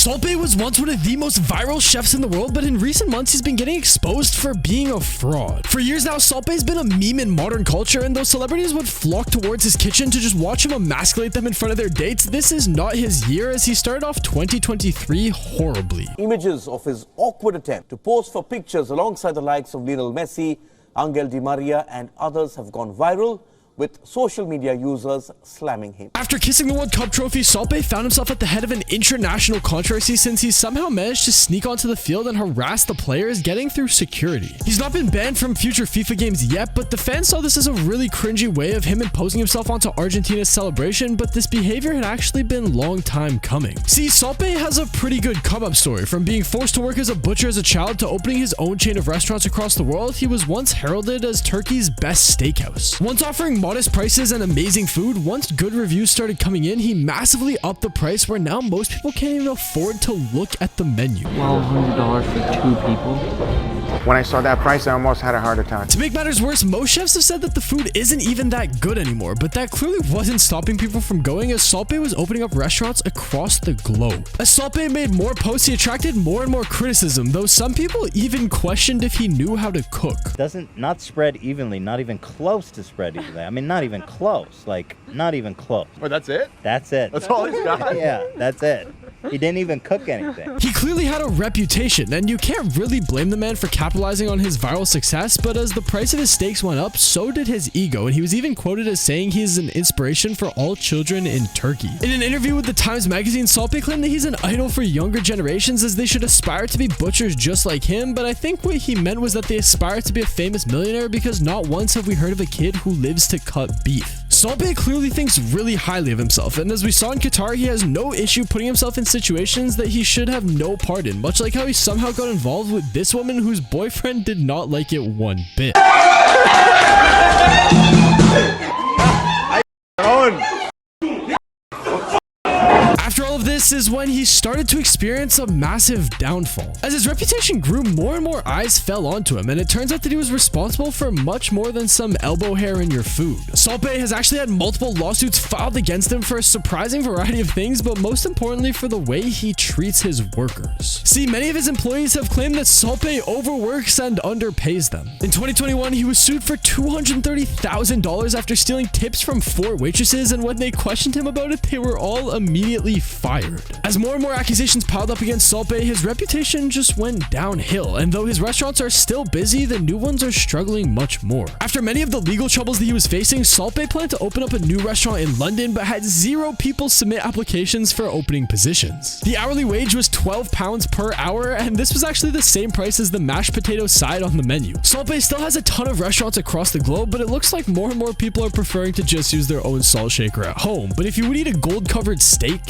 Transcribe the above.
Salt Bae was once one of the most viral chefs in the world, but in recent months he's been getting exposed for being a fraud. For years now, Salt Bae's been a meme in modern culture, and though celebrities would flock towards his kitchen to just watch him emasculate them in front of their dates, this is not his year, as he started off 2023 horribly. Images of his awkward attempt to pose for pictures alongside the likes of Lionel Messi, Angel Di Maria and others have gone viral, with social media users slamming him. After kissing the World Cup trophy, Salt Bae found himself at the head of an international controversy since he somehow managed to sneak onto the field and harass the players, getting through security. He's not been banned from future FIFA games yet, but the fans saw this as a really cringy way of him imposing himself onto Argentina's celebration, but this behavior had actually been long time coming. See, Salt Bae has a pretty good come-up story. From being forced to work as a butcher as a child to opening his own chain of restaurants across the world, he was once heralded as Turkey's best steakhouse. Once offering modest prices and amazing food, once good reviews started coming in, he massively upped the price where now most people can't even afford to look at the menu. $1,200 for 2 people. When I saw that price, I almost had a heart attack. To make matters worse, most chefs have said that the food isn't even that good anymore, but that clearly wasn't stopping people from going, as Salt Bae was opening up restaurants across the globe. As Salt Bae made more posts, he attracted more and more criticism, though some people even questioned if he knew how to cook. Doesn't not spread evenly, not even close to spread evenly. I mean, not even close, like not even close. Well, that's it? That's it. That's all he's got? Yeah, that's it. He didn't even cook anything. He clearly had a reputation, and you can't really blame the man for capitalizing on his viral success, but as the price of his steaks went up, so did his ego, and he was even quoted as saying he is an inspiration for all children in Turkey. In an interview with the Times magazine, Salt Bae claimed that he's an idol for younger generations, as they should aspire to be butchers just like him, but I think what he meant was that they aspire to be a famous millionaire, because not once have we heard of a kid who lives to cut beef. Salt Bae clearly thinks really highly of himself, and as we saw in Qatar, he has no issue putting himself in situations that he should have no part in, much like how he somehow got involved with this woman whose boyfriend did not like it one bit. After all of this is when he started to experience a massive downfall. As his reputation grew, more and more eyes fell onto him, and it turns out that he was responsible for much more than some elbow hair in your food. Salt Bae has actually had multiple lawsuits filed against him for a surprising variety of things, but most importantly for the way he treats his workers. See, many of his employees have claimed that Salt Bae overworks and underpays them. In 2021, he was sued for $230,000 after stealing tips from 4 waitresses, and when they questioned him about it, they were all immediately fired. As more and more accusations piled up against Salt Bae, his reputation just went downhill, and though his restaurants are still busy, the new ones are struggling much more. After many of the legal troubles that he was facing, Salt Bae planned to open up a new restaurant in London, but had 0 people submit applications for opening positions. The hourly wage was £12 per hour, and this was actually the same price as the mashed potato side on the menu. Salt Bae still has a ton of restaurants across the globe, but it looks like more and more people are preferring to just use their own salt shaker at home. But if you would eat a gold-covered steak,